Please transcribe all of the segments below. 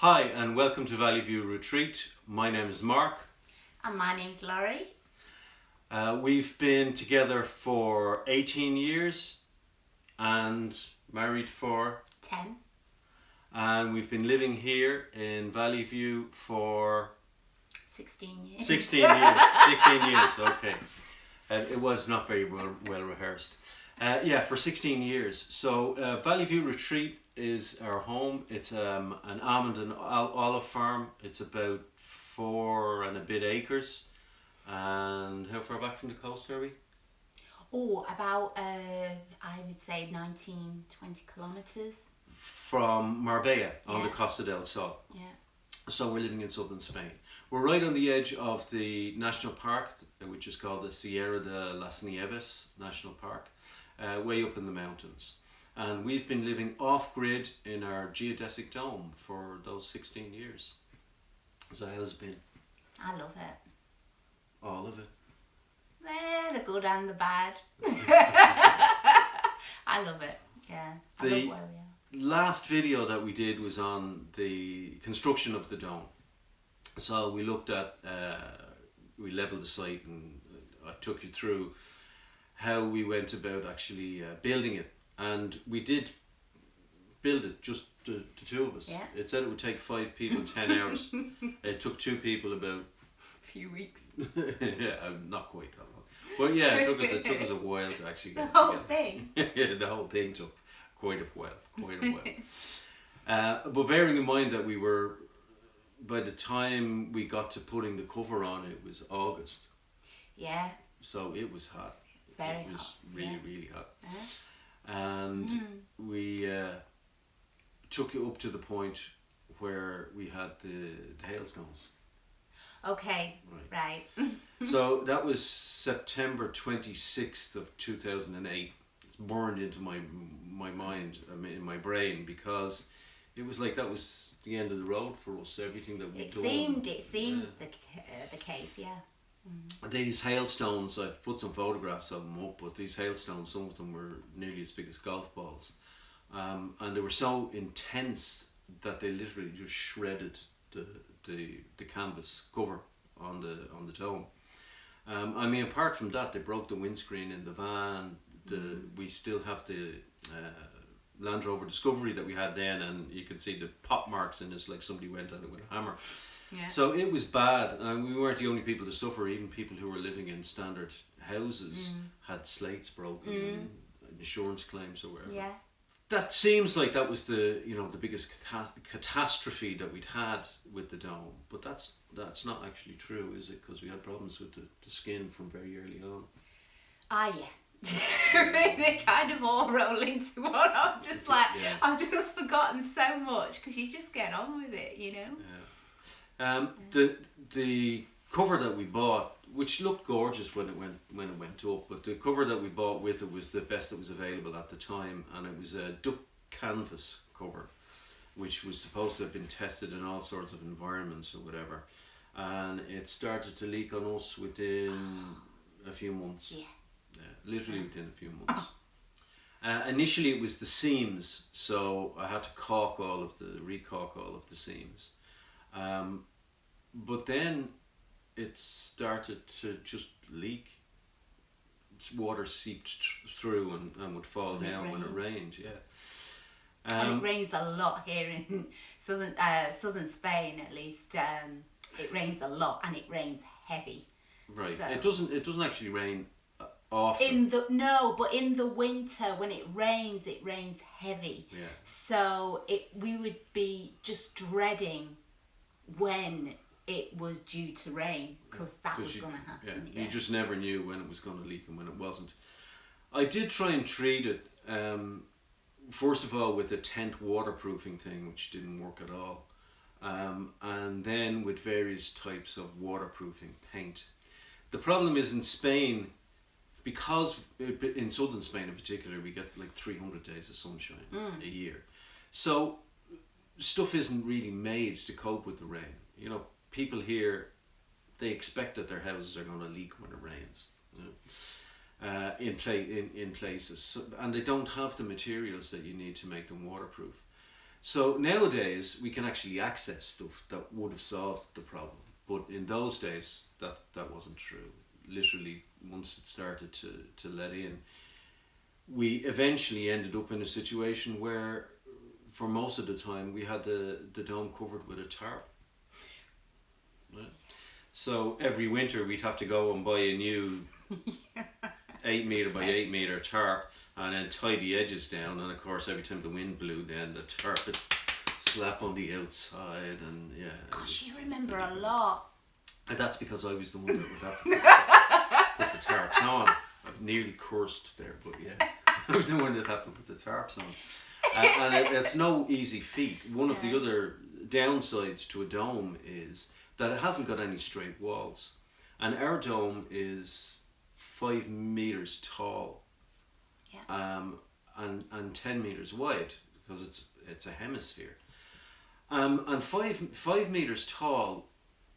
Hi and welcome to Valley View Retreat. My name is Mark. And my name's Laurie. We've been together for 18 years and married for 10. And we've been living here in Valley View for 16 years. 16 years. 16 years, okay. It was not very well rehearsed. For 16 years. So Valley View Retreat is our home. It's an almond and olive farm. It's about 4 and a bit acres. And how far back from the coast are we? Oh, about, I would say 19, 20 kilometres. From Marbella on the Costa del Sol. Yeah. So we're living in southern Spain. We're right on the edge of the national park, which is called the Sierra de las Nieves National Park, way up in the mountains. And we've been living off-grid in our geodesic dome for those 16 years. So how's it been? I love it. All of it? The good and the bad. I love it, yeah. I love where we are. Last video that we did was on the construction of the dome. So we looked at, we leveled the site and I took you through how we went about actually building it. And we did build it, just the two of us. Yeah. It said it would take 5 people 10 hours. It took 2 people about... A few weeks. Yeah, not quite that long. But yeah, it took us a while to actually get The whole it together. thing? Yeah, the whole thing took quite a while. But bearing in mind that we were, by the time we got to putting the cover on, it was August. Yeah. So it was hot. Very It was hot. really hot. Uh-huh. And we took it up to the point where we had the hailstones. Okay, right. So that was September 26th of 2008. It's burned into my mind, in my brain, because it was like that was the end of the road for us. Everything that we'd done. It seemed the case, yeah. These hailstones, I've put some photographs of them up, but these hailstones, some of them were nearly as big as golf balls. And they were so intense that they literally just shredded the canvas cover on the dome. I mean, apart from that, they broke the windscreen in the van. We still have the Land Rover Discovery that we had then, and you can see the pop marks in it, like somebody went at it with a hammer. Yeah. So it was bad, and we weren't the only people to suffer. Even people who were living in standard houses had slates broken, and insurance claims or whatever. Yeah. That seems like that was the biggest catastrophe that we'd had with the dome, but that's not actually true, is it? Because we had problems with the skin from very early on. Yeah. They kind of all roll into one. I'm just like, Yeah. I've just forgotten so much because you just get on with it, you know. Yeah. The cover that we bought, which looked gorgeous when it went up, but the cover that we bought with it was the best that was available at the time, and it was a duck canvas cover, which was supposed to have been tested in all sorts of environments or whatever, and it started to leak on us within a few months. Yeah. Literally within a few months. Initially it was the seams, so I had to recaulk all of the seams. But then it started to just leak. Water seeped through and would fall down when it rained. Yeah. And it rains a lot here in southern Spain, at least. It rains a lot, and it rains heavy. Right. So It doesn't actually rain often. But in the winter when it rains heavy. Yeah. So we would be just dreading when it was due to rain, because that was going to happen. Yeah. You just never knew when it was going to leak and when it wasn't. I did try and treat it, first of all with a tent waterproofing thing, which didn't work at all, and then with various types of waterproofing paint. The problem is in Spain, because in southern Spain in particular, we get like 300 days of sunshine a year. So stuff isn't really made to cope with the rain. You know, people here, they expect that their houses are going to leak when it rains. In places, and they don't have the materials that you need to make them waterproof. So nowadays we can actually access stuff that would have solved the problem, but in those days that wasn't true. Literally, once it started to let in, we eventually ended up in a situation where, for most of the time, we had the dome covered with a tarp. Right? So every winter we'd have to go and buy a new 8 metre by 8 metre tarp, and then tie the edges down, and of course every time the wind blew, then the tarp would slap on the outside, and yeah. Gosh, you remember a lot. And that's because I was the one that would have to put the tarps on. I've nearly cursed there, but yeah, I was the one that had to put the tarps on. And it's no easy feat. One of the other downsides to a dome is that it hasn't got any straight walls, and our dome is 5 meters tall. And 10 meters wide, because it's a hemisphere. And 5 meters tall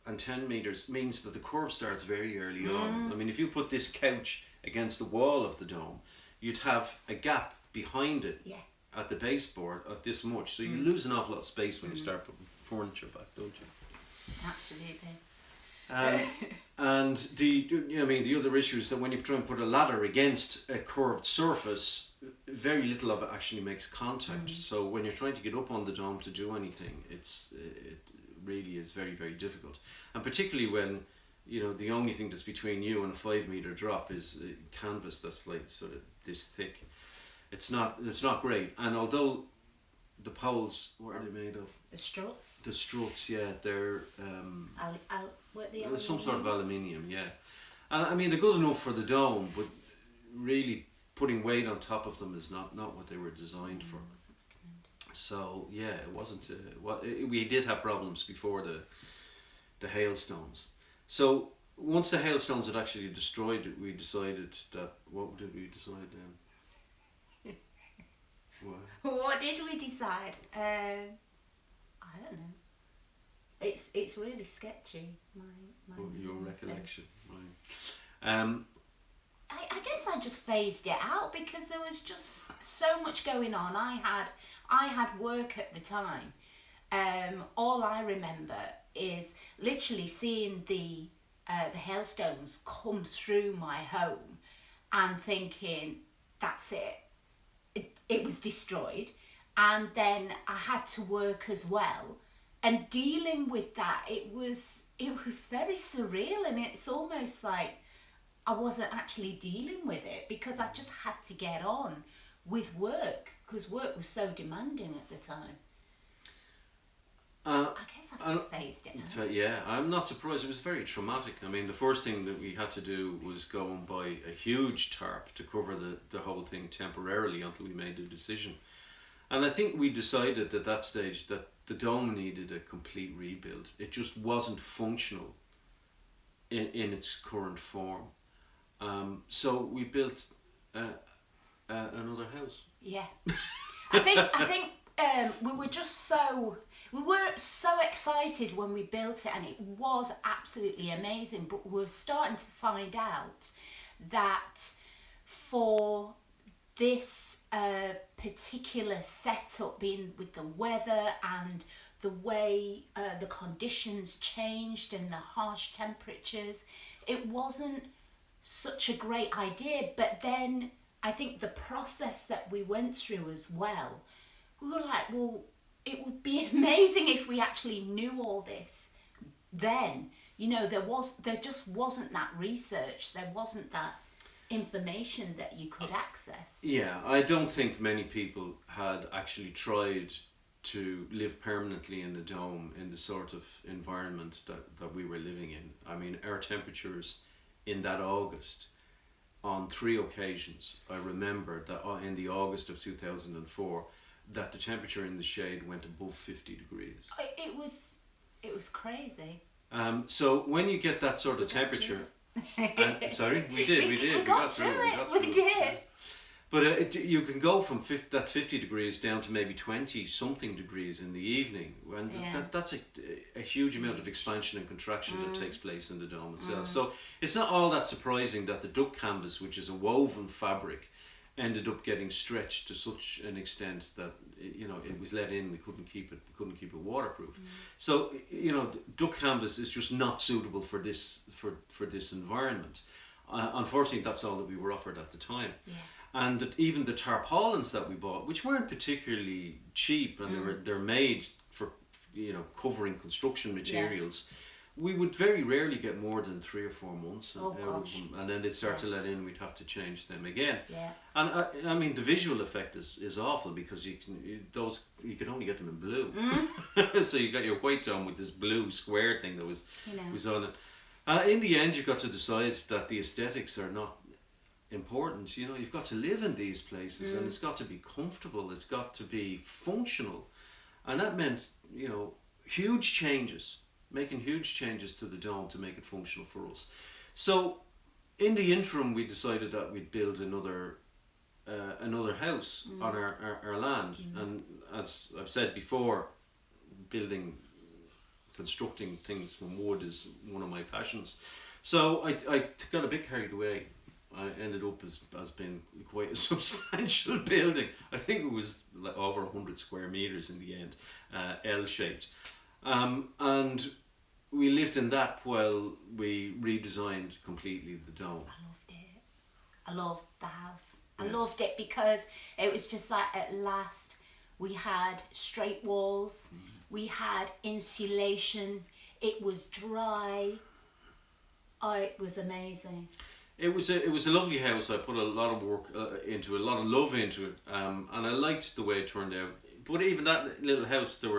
and 10 meters means that the curve starts very early on. I mean, if you put this couch against the wall of the dome, you'd have a gap behind it at the baseboard of this much. So you lose an awful lot of space when you start putting furniture back, don't you? Absolutely. And the other issue is that when you try and put a ladder against a curved surface, very little of it actually makes contact. So when you're trying to get up on the dome to do anything, it really is very, very difficult. And particularly when, the only thing that's between you and a 5 meter drop is a canvas that's like sort of this thick. It's not great. And although the poles, what are they made of? The struts. The struts, yeah, they're some sort of aluminium, yeah. And I mean, they're good enough for the dome, but really putting weight on top of them is not what they were designed for. So yeah, it wasn't. We did have problems before the hailstones. So once the hailstones had actually destroyed it, we decided that. What did we decide then? What did we decide? I don't know. It's really sketchy. Your recollection, right? I guess I just phased it out because there was just so much going on. I had work at the time. All I remember is literally seeing the hailstones come through my home and thinking, that's it. It was destroyed, and then I had to work as well, and dealing with that, it was very surreal, and it's almost like I wasn't actually dealing with it because I just had to get on with work because work was so demanding at the time. I guess I've just phased it now. Yeah, I'm not surprised. It was very traumatic. I mean, the first thing that we had to do was go and buy a huge tarp to cover the whole thing temporarily until we made the decision. And I think we decided at that stage that the dome needed a complete rebuild. It just wasn't functional in its current form. So we built another house. Yeah, I think we were so excited when we built it, and it was absolutely amazing. But we're starting to find out that for this particular setup, being with the weather and the way the conditions changed and the harsh temperatures, it wasn't such a great idea. But then I think the process that we went through as well, we were like, well, it would be amazing if we actually knew all this then. There just wasn't that research, there wasn't that information that you could access. Yeah, I don't think many people had actually tried to live permanently in the dome in the sort of environment that we were living in. I mean, our temperatures in that August, on 3 occasions, I remember that in the August of 2004, that the temperature in the shade went above 50 degrees. It was crazy. So when you get that sort of temperature, sorry, we did. We got through it. But you can go from that 50 degrees down to maybe 20 something degrees in the evening, and that's a huge amount of expansion and contraction that takes place in the dome itself. So it's not all that surprising that the duck canvas, which is a woven fabric, ended up getting stretched to such an extent that it was let in. We couldn't keep it waterproof. So duck canvas is just not suitable for this environment. Unfortunately, that's all that we were offered at the time. Yeah. And that even the tarpaulins that we bought, which weren't particularly cheap, and they're made for covering construction materials. We would very rarely get more than 3 or 4 months out of them, and then they'd start to let in. We'd have to change them again. Yeah. And I mean, the visual effect is awful, because you can only get them in blue. So you got your white dome with this blue square thing that was on it. In the end, you've got to decide that the aesthetics are not important. You've got to live in these places, and it's got to be comfortable. It's got to be functional, and that meant huge changes. Making huge changes to the dome to make it functional for us. So in the interim, we decided that we'd build another house on our land. And as I've said before, constructing things from wood is one of my passions. So I got a bit carried away. I ended up as being quite a substantial building. I think it was like over 100 square meters in the end, L-shaped. And we lived in that while we redesigned completely the dome. I loved it. I loved the house. I loved it because it was just like, at last we had straight walls, we had insulation, it was dry. It was amazing. It was a lovely house. I put a lot of work into it, a lot of love into it, and I liked the way it turned out. But even that little house, there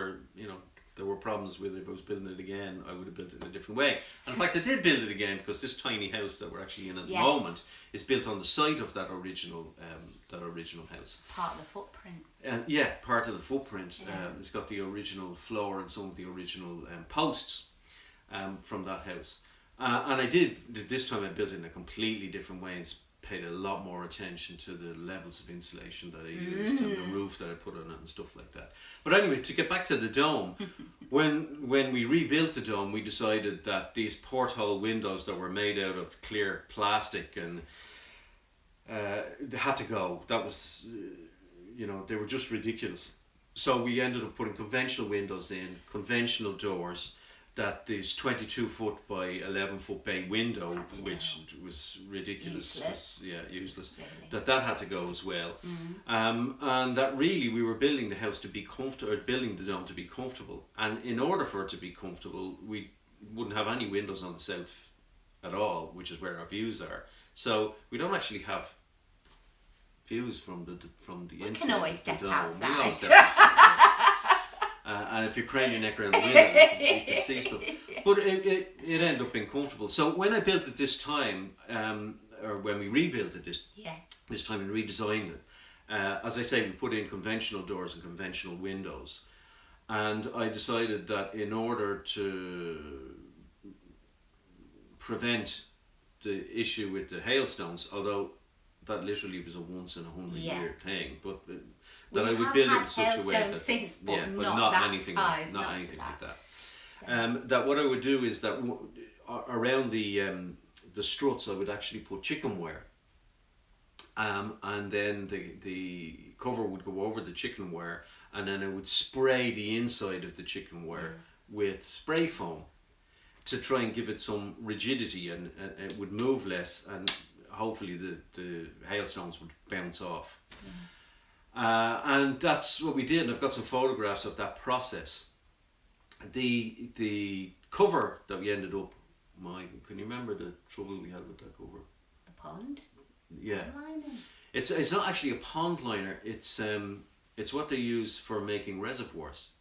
were problems with it. If I was building it again, I would have built it in a different way. And in fact, I did build it again, because this tiny house that we're actually in at the moment is built on the site of that original house. Part of the footprint. Part of the footprint. It's got the original floor and some of the original posts from that house. And I did this time. I built it in a completely different way and paid a lot more attention to the levels of insulation that I used and the roof that I put on it and stuff like that. But anyway, to get back to the dome, when we rebuilt the dome, we decided that these porthole windows that were made out of clear plastic and they had to go. That was, they were just ridiculous. So we ended up putting conventional windows in, conventional doors. That this 22 foot by 11 foot bay window, which was ridiculous, useless. Really. That had to go as well, and that really we were building the house to be comfortable, or building the dome to be comfortable. And in order for it to be comfortable, we wouldn't have any windows on the south at all, which is where our views are. So we don't actually have views from the inside. We can always step outside. We all step outside. And if you crane your neck around the window, you can see stuff. But it ended up being comfortable. So when I built it this time, or when we rebuilt it this time and redesigned it, as I say, we put in conventional doors and conventional windows. And I decided that in order to prevent the issue with the hailstones, although that literally was a once in 100 year thing, but that I would build it in such a way that since, but not that anything size, not anything like that. That what I would do is that around the struts I would actually put chicken wire, and then the cover would go over the chicken wire, and then I would spray the inside of the chicken wire with spray foam to try and give it some rigidity, and it would move less, and hopefully the hailstones would bounce off. And that's what we did, and I've got some photographs of that process. The cover that we ended up, can you remember the trouble we had with that cover? The pond? Yeah. It's not actually a pond liner, it's what they use for making reservoirs.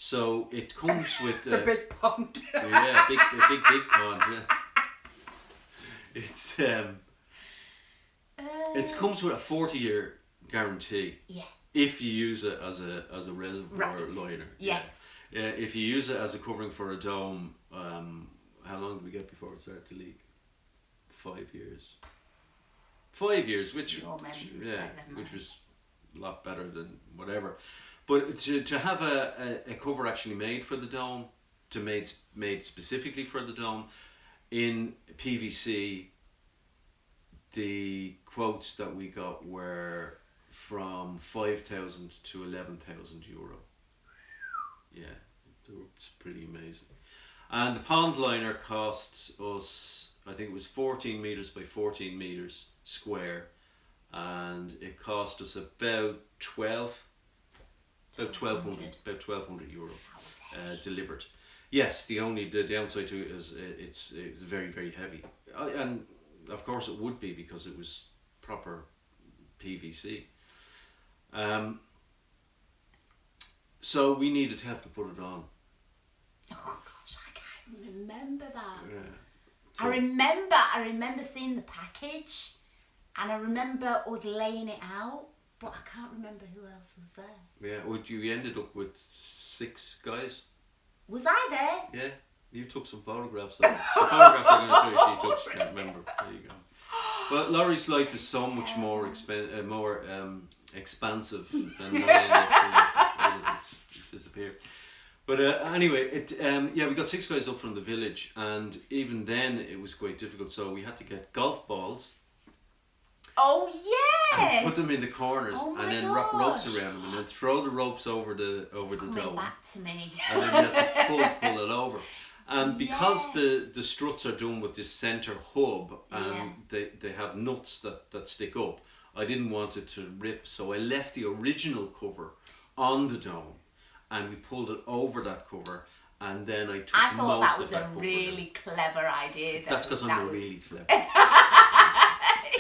So it comes with it's a big pond. Yeah, a big pond, yeah. It comes with a 40-year guarantee. Yeah. If you use it as a reservoir liner. Yes. Yeah. If you use it as a covering for a dome, how long did we get before it started to leak? 5 years. 5 years, which was a lot better than whatever. But to have a cover actually made for the dome, made specifically for the dome, in PVC, the quotes that we got were from 5,000 to 11,000 euro. Yeah, it's pretty amazing. And the pond liner costs us, I think it was 14 meters by 14 meters square, and it cost us about 1,200 euro delivered. Yes, the downside to it is it's very, very heavy, and of course it would be because it was proper PVC. So we needed help to put it on. Oh gosh, I can't remember that. Yeah. I remember seeing the package, and I remember us laying it out, but I can't remember who else was there. Yeah, you ended up with 6 guys. Was I there? Yeah, you took some photographs of it. The photographs I'm going to show you, she took, she can't remember. There you go. But Laurie's life is so much more expansive than mine. It's disappeared. But anyway, we got 6 guys up from the village, and even then it was quite difficult. So we had to get golf balls. Oh yes. Put them in the corners, and then wrap ropes around them, and then throw the ropes over the dome. Coming back to me. And then you have to pull it over. And because the struts are done with this centre hub, and they have nuts that stick up, I didn't want it to rip, so I left the original cover on the dome, and we pulled it over that cover, and then I took most of that cover. I thought that was a really clever idea. That's because I'm really clever.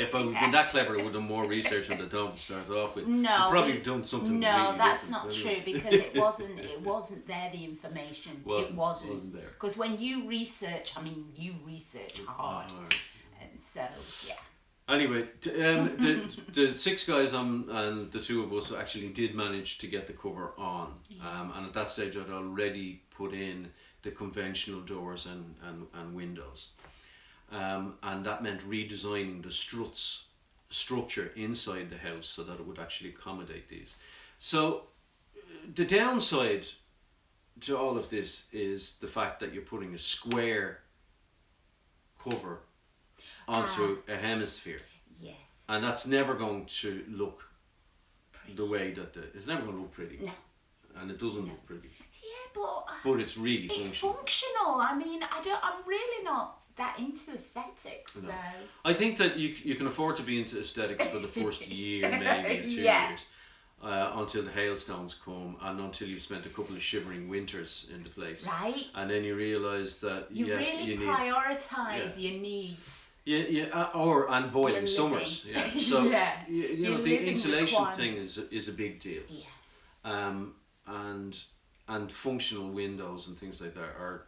If I had been that clever, I would have done more research on the dome to start off with. No, I'd probably done something. No, really that's not true, because it wasn't there. The information it wasn't there. Because when you research, you research hard, and so yeah. Anyway, the 6 guys and the 2 of us actually did manage to get the cover on, and at that stage I'd already put in the conventional doors and windows. And that meant redesigning the structure inside the house so that it would actually accommodate these. So the downside to all of this is the fact that you're putting a square cover onto a hemisphere. Yes. And that's never going to look pretty. The way that it's never going to look pretty. No. And it doesn't look pretty. Yeah, but it's really functional. It's functional. I'm really not that into aesthetics. No. So I think that you can afford to be into aesthetics for the first year, maybe, or 2 years, until the hailstones come, and until you've spent a couple of shivering winters in the place. Right. And then you realise that you prioritise your needs. And boiling summers. Yeah. So the insulation thing is a big deal. Yeah. And functional windows and things like that are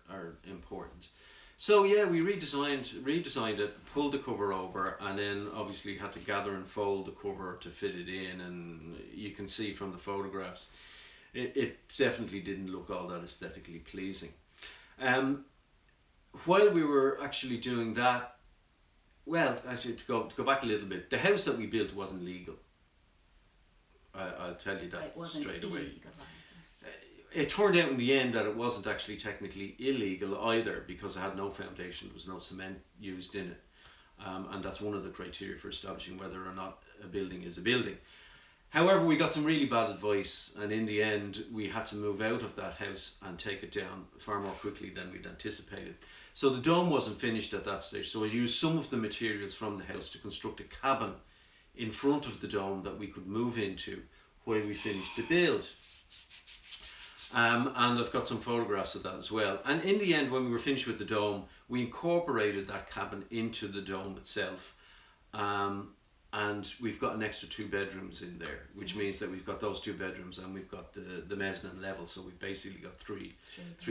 important. So yeah, we redesigned it, pulled the cover over, and then obviously had to gather and fold the cover to fit it in, and you can see from the photographs, it definitely didn't look all that aesthetically pleasing. While we were actually doing that, well, actually to go back a little bit, the house that we built wasn't legal. I'll tell you that straight away. Illegal. It turned out in the end that it wasn't actually technically illegal either, because it had no foundation, there was no cement used in it. And that's one of the criteria for establishing whether or not a building is a building. However, we got some really bad advice, and in the end we had to move out of that house and take it down far more quickly than we'd anticipated. So the dome wasn't finished at that stage, so I used some of the materials from the house to construct a cabin in front of the dome that we could move into while we finished the build. And I've got some photographs of that as well. And in the end, when we were finished with the dome, we incorporated that cabin into the dome itself. And we've got an extra 2 bedrooms in there, which means that we've got those 2 bedrooms and we've got the mezzanine level. So we've basically got three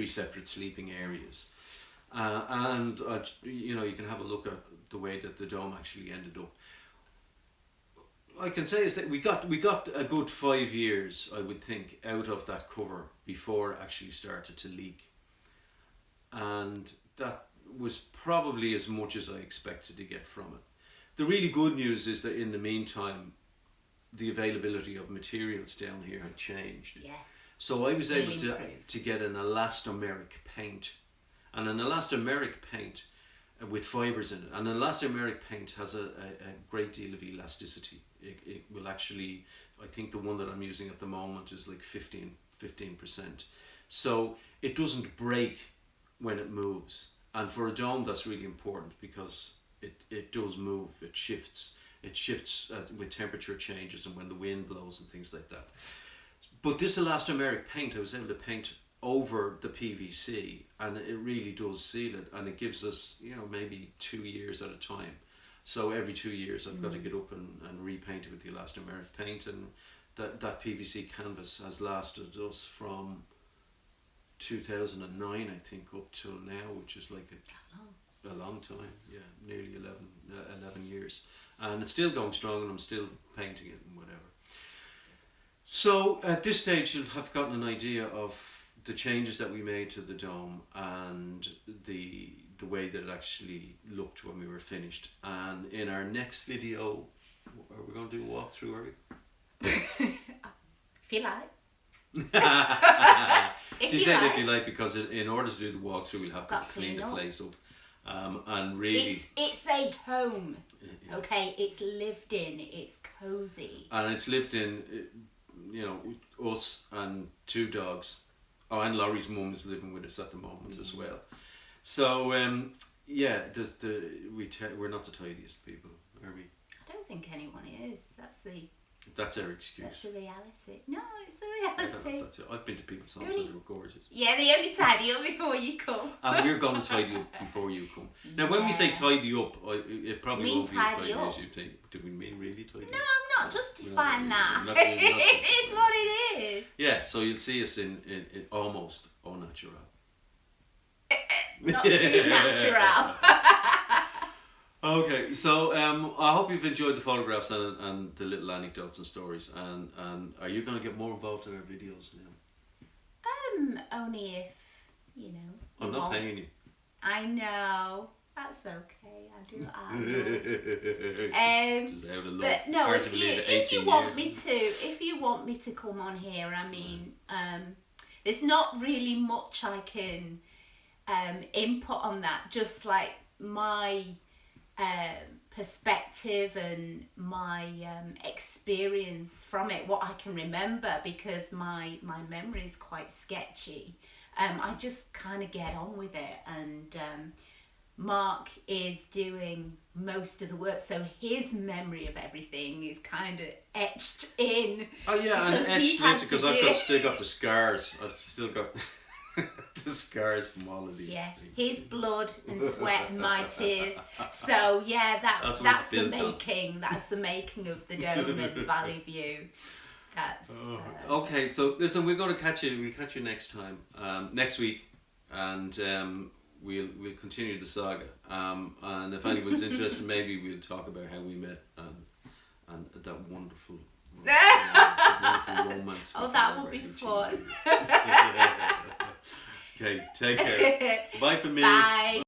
separate sleeping areas. And you can have a look at the way that the dome actually ended up. I can say is that we got a good 5 years, I would think, out of that cover before it actually started to leak, and that was probably as much as I expected to get from it. The really good news is that in the meantime, the availability of materials down here had changed. Yeah. So I was able to get an elastomeric paint, and an elastomeric paint with fibres in it. And elastomeric paint has a great deal of elasticity. It will actually, I think the one that I'm using at the moment is like 15%. So it doesn't break when it moves. And for a dome, that's really important because it does move, it shifts with temperature changes and when the wind blows and things like that. But this elastomeric paint, I was able to paint over the PVC, and it really does seal it, and it gives us, you know, maybe 2 years at a time. So every 2 years I've got to get up and repaint it with the elastomeric paint, and that PVC canvas has lasted us from 2009 I think up till now, which is like a long time, yeah, nearly 11 years, and it's still going strong, and I'm still painting it and whatever. So at this stage you'll have gotten an idea of the changes that we made to the dome and the way that it actually looked when we were finished. And in our next video, are we going to do a walkthrough, are we? If you like. If you like, because in order to do the walkthrough we'll have to clean the place up. And really, it's a home, okay? It's lived in, it's cozy. And it's lived in, you know, us and 2 dogs. Oh, and Laurie's mum is living with us at the moment as well. So, yeah, we're not the tidiest people, are we? I don't think anyone is. That's our excuse. That's the reality. No, it's the reality. That's it. I've been to people's homes and they were gorgeous. Yeah, they only tidy up before you come. And we're going to tidy up before you come. Now, when we say tidy up, it probably won't be as tidy as you think. Do we mean really tidy up? No, I'm not. Just define that. It is what it is. Yeah, so you'll see us in almost au natural. Not too natural. Okay, so I hope you've enjoyed the photographs and the little anecdotes and stories. And are you going to get more involved in our videos now? Only if, you know. I'm not paying you. I know. That's okay. I do what I Just out of love. But no, if you want me to come on here, I mean, there's not really much I can input on that. Just like my perspective and my experience from it, what I can remember, because my memory is quite sketchy. I just kind of get on with it, and Mark is doing most of the work, so his memory of everything is kind of etched in. Oh yeah, and etched in because I've still got the scars. I've still got the scars from all of these. Yeah, his blood and sweat and my tears. So yeah, that's the making. On. That's the making of the dome at Valley View. That's okay. So listen, we're going to catch you. We'll catch you next time, next week, and we'll continue the saga. And if anyone's interested, maybe we'll talk about how we met and that wonderful. Romance. Oh, that would be fun. Okay, take care. Bye for me. Bye.